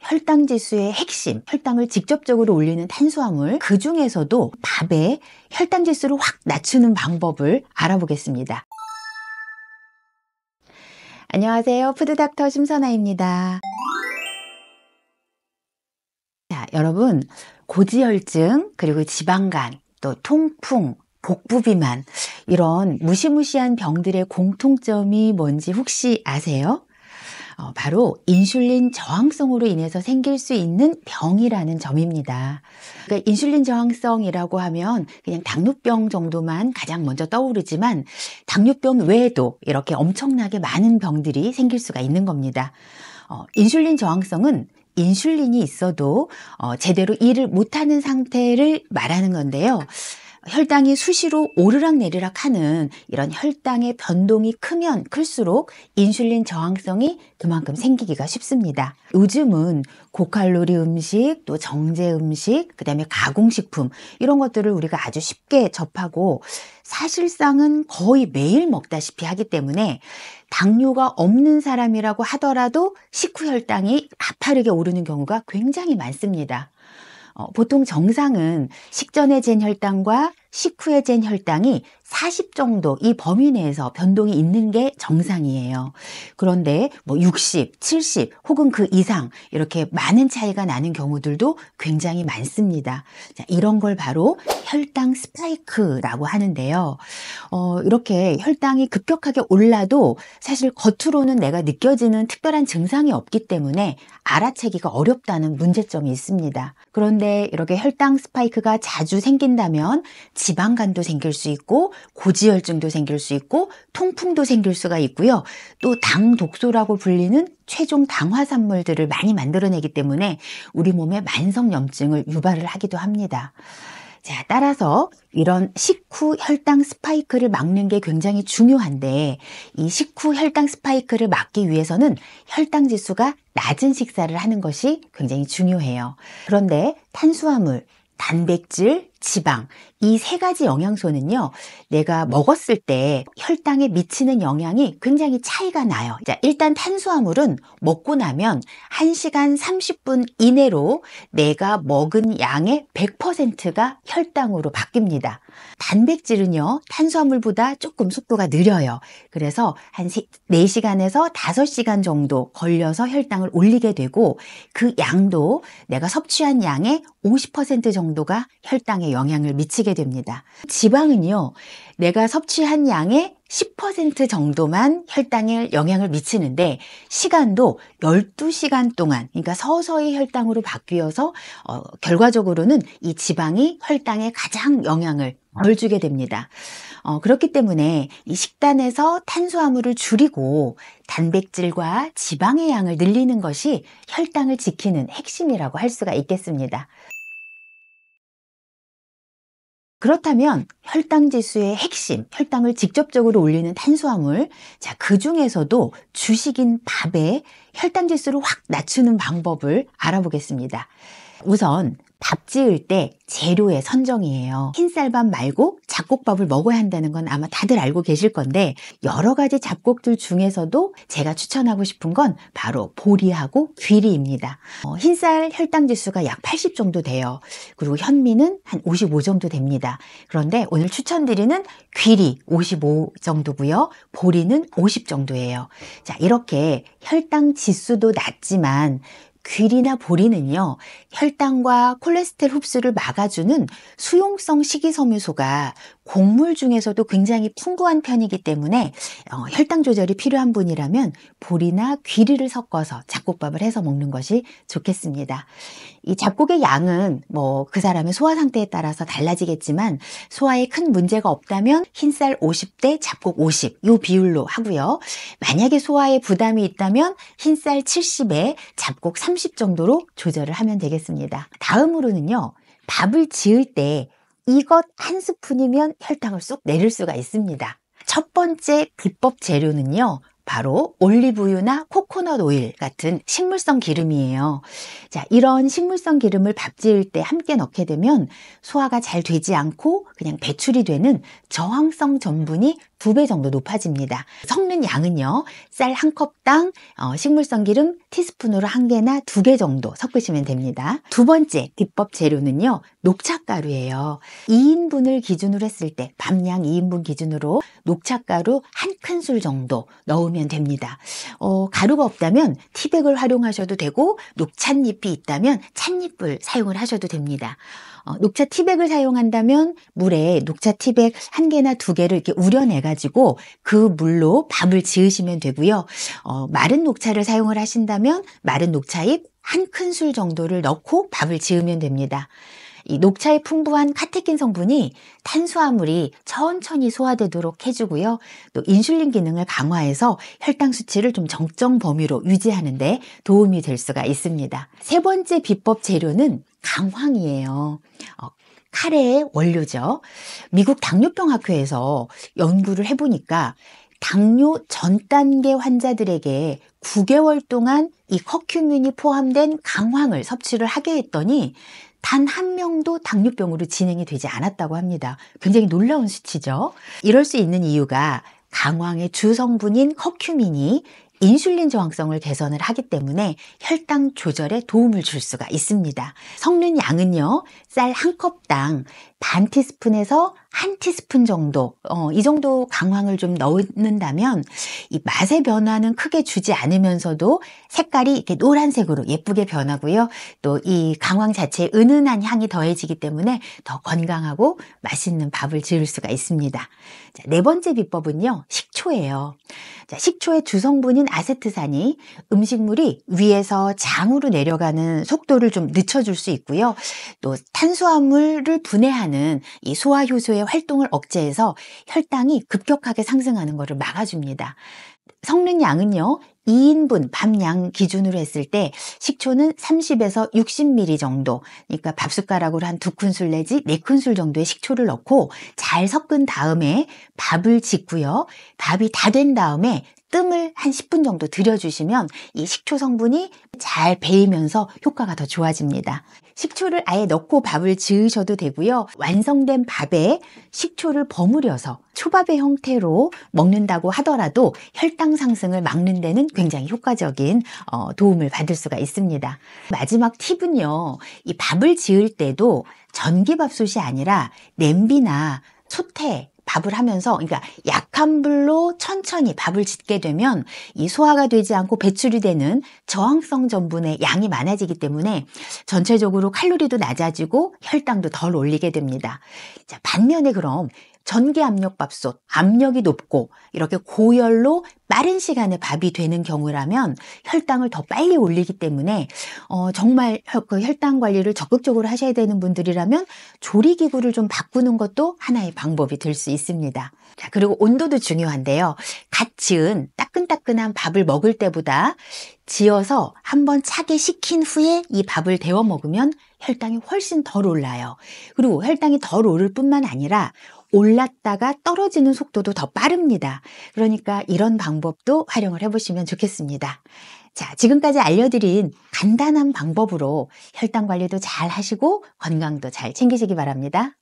혈당 지수의 핵심, 혈당을 직접적으로 올리는 탄수화물, 그 중에서도 밥에 혈당 지수를 확 낮추는 방법을 알아보겠습니다. 안녕하세요. 푸드닥터 심선아입니다. 자, 여러분, 고지혈증, 그리고 지방간, 또 통풍, 복부비만, 이런 무시무시한 병들의 공통점이 뭔지 혹시 아세요? 바로 인슐린 저항성으로 인해서 생길 수 있는 병이라는 점입니다. 그러니까 인슐린 저항성이라고 하면 그냥 당뇨병 정도만 가장 먼저 떠오르지만 당뇨병 외에도 이렇게 엄청나게 많은 병들이 생길 수가 있는 겁니다. 인슐린 저항성은 인슐린이 있어도 제대로 일을 못하는 상태를 말하는 건데요. 혈당이 수시로 오르락내리락 하는 이런 혈당의 변동이 크면 클수록 인슐린 저항성이 그만큼 생기기가 쉽습니다. 요즘은 고칼로리 음식, 또 정제 음식, 그 다음에 가공식품, 이런 것들을 우리가 아주 쉽게 접하고 사실상은 거의 매일 먹다시피 하기 때문에 당뇨가 없는 사람이라고 하더라도 식후 혈당이 가파르게 오르는 경우가 굉장히 많습니다. 보통 정상은 식전에 잰 혈당과 식후에 잰 혈당이 40 정도, 이 범위 내에서 변동이 있는 게 정상이에요. 그런데 60, 70 혹은 그 이상 이렇게 많은 차이가 나는 경우들도 굉장히 많습니다. 자, 이런 걸 바로 혈당 스파이크라고 하는데요. 이렇게 혈당이 급격하게 올라도 사실 겉으로는 내가 느껴지는 특별한 증상이 없기 때문에 알아채기가 어렵다는 문제점이 있습니다. 그런데 이렇게 혈당 스파이크가 자주 생긴다면 지방간도 생길 수 있고 고지혈증도 생길 수 있고 통풍도 생길 수가 있고요. 또 당 독소라고 불리는 최종 당화산물들을 많이 만들어내기 때문에 우리 몸에 만성염증을 유발을 하기도 합니다. 자, 따라서 이런 식후 혈당 스파이크를 막는 게 굉장히 중요한데, 이 식후 혈당 스파이크를 막기 위해서는 혈당 지수가 낮은 식사를 하는 것이 굉장히 중요해요. 그런데 탄수화물, 단백질, 지방, 이 세 가지 영양소는요, 내가 먹었을 때 혈당에 미치는 영향이 굉장히 차이가 나요. 자, 일단 탄수화물은 먹고 나면 1시간 30분 이내로 내가 먹은 양의 100%가 혈당으로 바뀝니다. 단백질은요, 탄수화물보다 조금 속도가 느려요. 그래서 한 4시간에서 5시간 정도 걸려서 혈당을 올리게 되고, 그 양도 내가 섭취한 양의 50% 정도가 혈당에 영향을 미치게 됩니다. 지방은요, 내가 섭취한 양의 10% 정도만 혈당에 영향을 미치는데 시간도 12시간 동안, 그러니까 서서히 혈당으로 바뀌어서 결과적으로는 이 지방이 혈당에 가장 영향을 덜 주게 됩니다. 그렇기 때문에 이 식단에서 탄수화물을 줄이고 단백질과 지방의 양을 늘리는 것이 혈당을 지키는 핵심이라고 할 수가 있겠습니다. 그렇다면 혈당 지수의 핵심, 혈당을 직접적으로 올리는 탄수화물, 자, 그 중에서도 주식인 밥에 혈당 지수를 확 낮추는 방법을 알아보겠습니다. 우선 밥 지을 때 재료의 선정이에요. 흰쌀밥 말고 잡곡밥을 먹어야 한다는 건 아마 다들 알고 계실 건데, 여러 가지 잡곡들 중에서도 제가 추천하고 싶은 건 바로 보리하고 귀리입니다. 흰쌀 혈당 지수가 약 80 정도 돼요. 그리고 현미는 한 55 정도 됩니다. 그런데 오늘 추천드리는 귀리 55 정도고요. 보리는 50 정도예요. 자, 이렇게 혈당 지수도 낮지만 귀리나 보리는요, 혈당과 콜레스테롤 흡수를 막아주는 수용성 식이섬유소가 곡물 중에서도 굉장히 풍부한 편이기 때문에 혈당 조절이 필요한 분이라면 보리나 귀리를 섞어서 잡곡밥을 해서 먹는 것이 좋겠습니다. 이 잡곡의 양은 그 사람의 소화 상태에 따라서 달라지겠지만 소화에 큰 문제가 없다면 흰쌀 50대 잡곡 50, 이 비율로 하고요. 만약에 소화에 부담이 있다면 흰쌀 70에 잡곡 30 정도로 조절을 하면 되겠습니다. 다음으로는요, 밥을 지을 때 이것 한 스푼이면 혈당을 쏙 내릴 수가 있습니다. 첫 번째 비법 재료는요, 바로 올리브유나 코코넛 오일 같은 식물성 기름이에요. 자, 이런 식물성 기름을 밥 지을 때 함께 넣게 되면 소화가 잘 되지 않고 그냥 배출이 되는 저항성 전분이 2배 정도 높아집니다. 섞는 양은요, 쌀 1컵당 식물성 기름 티스푼으로 1개나 2개 정도 섞으시면 됩니다. 두 번째 비법 재료는요, 녹차가루예요. 2인분을 기준으로 했을 때, 밥량 2인분 기준으로 녹차가루 1큰술 정도 넣으면 됩니다. 가루가 없다면 티백을 활용하셔도 되고, 녹찻잎이 있다면 찻잎을 사용을 하셔도 됩니다. 녹차 티백을 사용한다면 물에 녹차 티백 1개나 2개를 이렇게 우려내가지고 그 물로 밥을 지으시면 되고요. 마른 녹차를 사용을 하신다면 마른 녹차잎 1큰술 정도를 넣고 밥을 지으면 됩니다. 이 녹차의 풍부한 카테킨 성분이 탄수화물이 천천히 소화되도록 해주고요. 또 인슐린 기능을 강화해서 혈당 수치를 좀 정정 범위로 유지하는 데 도움이 될 수가 있습니다. 세 번째 비법 재료는 강황이에요. 카레의 원료죠. 미국 당뇨병 학회에서 연구를 해보니까 당뇨 전 단계 환자들에게 9개월 동안 이 커큐민이 포함된 강황을 섭취를 하게 했더니 단 1명도 당뇨병으로 진행이 되지 않았다고 합니다. 굉장히 놀라운 수치죠. 이럴 수 있는 이유가 강황의 주 성분인 커큐민이 인슐린 저항성을 개선을 하기 때문에 혈당 조절에 도움을 줄 수가 있습니다. 섞는 양은요, 쌀 1컵당 반 티스푼에서 1티스푼 정도, 이 정도 강황을 좀 넣는다면 이 맛의 변화는 크게 주지 않으면서도 색깔이 이렇게 노란색으로 예쁘게 변하고요. 또 이 강황 자체에 은은한 향이 더해지기 때문에 더 건강하고 맛있는 밥을 지을 수가 있습니다. 자, 네 번째 비법은요, 식초예요. 자, 식초의 주성분인 아세트산이 음식물이 위에서 장으로 내려가는 속도를 좀 늦춰줄 수 있고요. 또 탄수화물을 분해하는 이 소화 효소의 활동을 억제해서 혈당이 급격하게 상승하는 것을 막아줍니다. 섞는 양은요, 2인분 밥량 기준으로 했을 때 식초는 30에서 60ml 정도, 그러니까 밥숟가락으로 한 2큰술 내지 4큰술 정도의 식초를 넣고 잘 섞은 다음에 밥을 짓고요. 밥이 다 된 다음에 뜸을 한 10분 정도 들여주시면 이 식초 성분이 잘 배이면서 효과가 더 좋아집니다. 식초를 아예 넣고 밥을 지으셔도 되고요. 완성된 밥에 식초를 버무려서 초밥의 형태로 먹는다고 하더라도 혈당 상승을 막는 데는 굉장히 효과적인 도움을 받을 수가 있습니다. 마지막 팁은요, 이 밥을 지을 때도 전기밥솥이 아니라 냄비나 솥에 밥을 하면서, 그러니까 약한 불로 천천히 밥을 짓게 되면 이 소화가 되지 않고 배출이 되는 저항성 전분의 양이 많아지기 때문에 전체적으로 칼로리도 낮아지고 혈당도 덜 올리게 됩니다. 자, 반면에 그럼 전기 압력밥솥, 압력이 높고 이렇게 고열로 빠른 시간에 밥이 되는 경우라면 혈당을 더 빨리 올리기 때문에 정말 그 혈당 관리를 적극적으로 하셔야 되는 분들이라면 조리기구를 좀 바꾸는 것도 하나의 방법이 될 수 있습니다. 자, 그리고 온도도 중요한데요. 갓 지은 따끈따끈한 밥을 먹을 때보다 지어서 한번 차게 식힌 후에 이 밥을 데워 먹으면 혈당이 훨씬 덜 올라요. 그리고 혈당이 덜 오를 뿐만 아니라 올랐다가 떨어지는 속도도 더 빠릅니다. 그러니까 이런 방법도 활용을 해보시면 좋겠습니다. 자, 지금까지 알려드린 간단한 방법으로 혈당 관리도 잘 하시고 건강도 잘 챙기시기 바랍니다.